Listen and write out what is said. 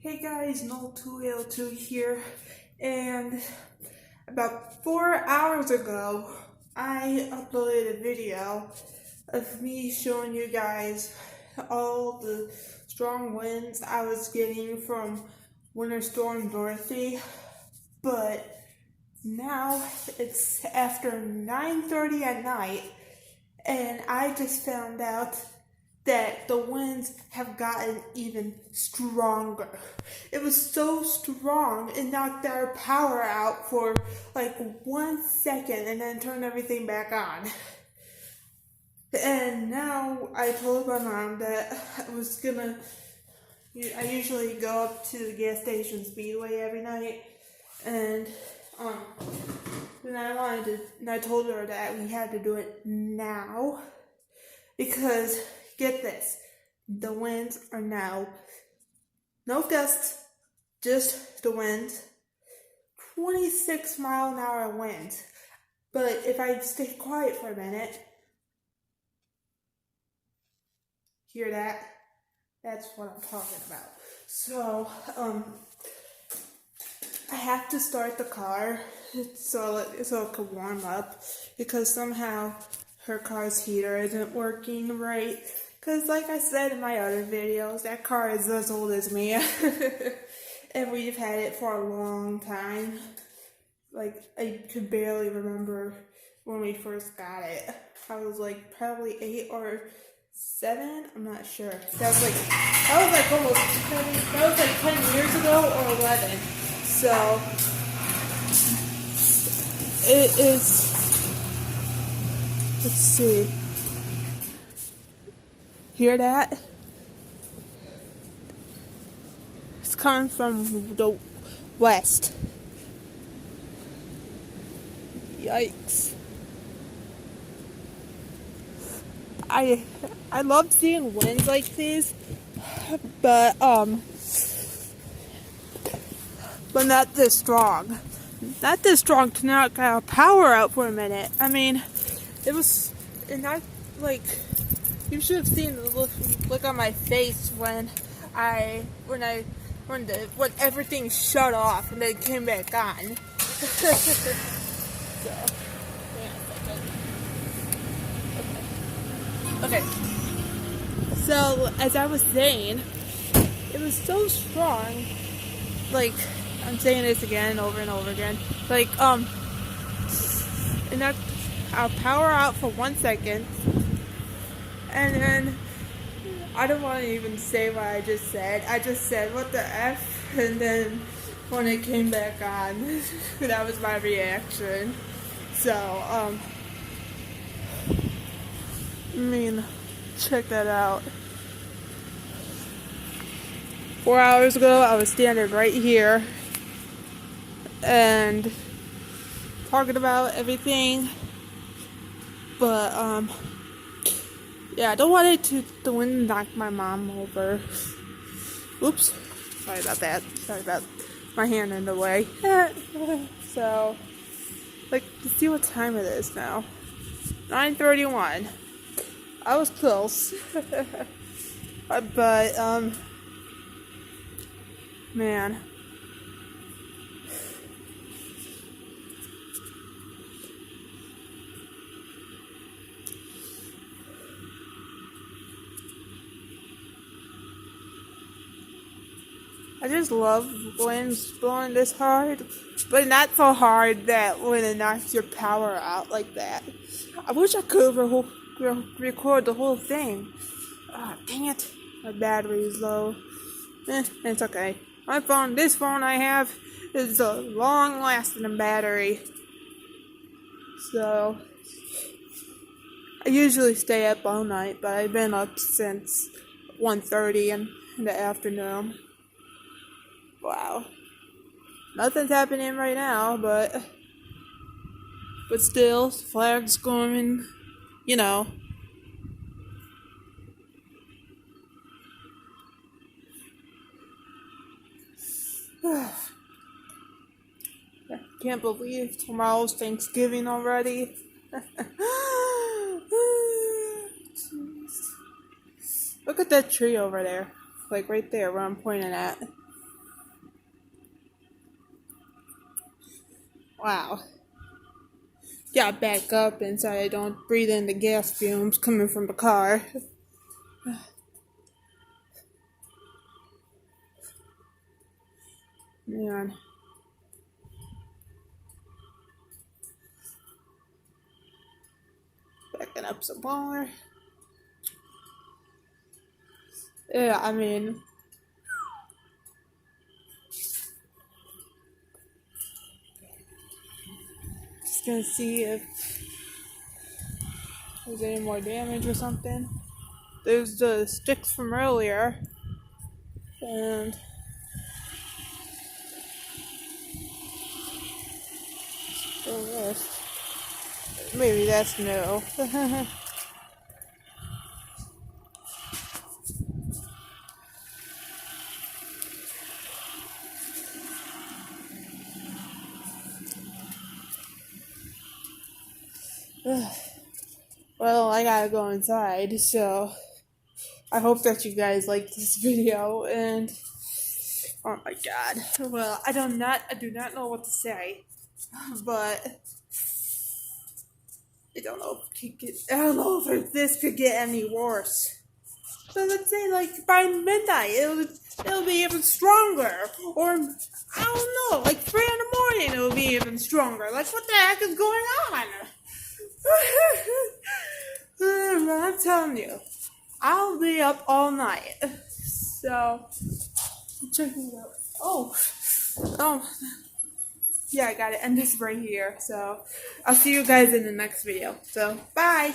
Hey guys, Null2L2 here, and about 4 hours ago, I uploaded a video of me showing you guys all the strong winds I was getting from Winter Storm Dorothy, but now it's after 9:30 at night, and I just found out that the winds have gotten even stronger. It was so strong, it knocked our power out for like 1 second and then turned everything back on. And now I told my mom that I usually go up to the gas station Speedway every night, and I told her that we had to do it now because, get this, the winds are now, no gusts, just the winds, 26-mile-an-hour winds. But if I stay quiet for a minute, hear that? That's what I'm talking about. So, I have to start the car so it can warm up, because somehow her car's heater isn't working right. Because like I said in my other videos, that car is as old as me. And we've had it for a long time. Like, I could barely remember when we first got it. I was like probably 8 or 7, I'm not sure. That was like almost 10, that was like 10 years ago or 11. So it is, let's see. Hear that? It's coming from the west. Yikes. I love seeing winds like these, but not this strong. Not this strong to knock our power out for a minute. I mean, it was, and I, like, you should have seen the look on my face when everything shut off and then came back on. So, okay. So, as I was saying, it was so strong. Like, I'm saying this again over and over again. Like, it knocked our power out for 1 second. And then, I don't want to even say what I just said. I just said, what the F? And then, when it came back on, that was my reaction. So, I mean, check that out. 4 hours ago, I was standing right here and talking about everything. But, yeah, I don't want the wind to knock my mom over. Oops. Sorry about that. Sorry about my hand in the way. So, like, let's see what time it is now. 9:31. I was close. But, man. I just love winds blowing this hard, but not so hard that when it knocks your power out like that. I wish I could record the whole thing. Ah, dang it. My battery is low. It's okay. This phone I have, is a long-lasting battery. So, I usually stay up all night, but I've been up since 1:30 in the afternoon. Wow. Nothing's happening right now, but still, flags going, you know. I can't believe tomorrow's Thanksgiving already. Look at that tree over there. Like right there where I'm pointing at. Wow. Gotta back up and so I don't breathe in the gas fumes coming from the car. Man. Backing up some more. Yeah, I mean, just gonna see if there's any more damage or something. There's the sticks from earlier, and the rest. Maybe that's new. Well, I gotta go inside, so I hope that you guys liked this video, and oh my god. Well, I do not know what to say, but I don't know if this could get any worse. So let's say like by midnight it'll be even stronger, or I don't know, like 3 in the morning it'll be even stronger. Like what the heck is going on? I'm telling you, I'll be up all night. So check it out. Oh, yeah, I gotta end this right here. So I'll see you guys in the next video. So bye.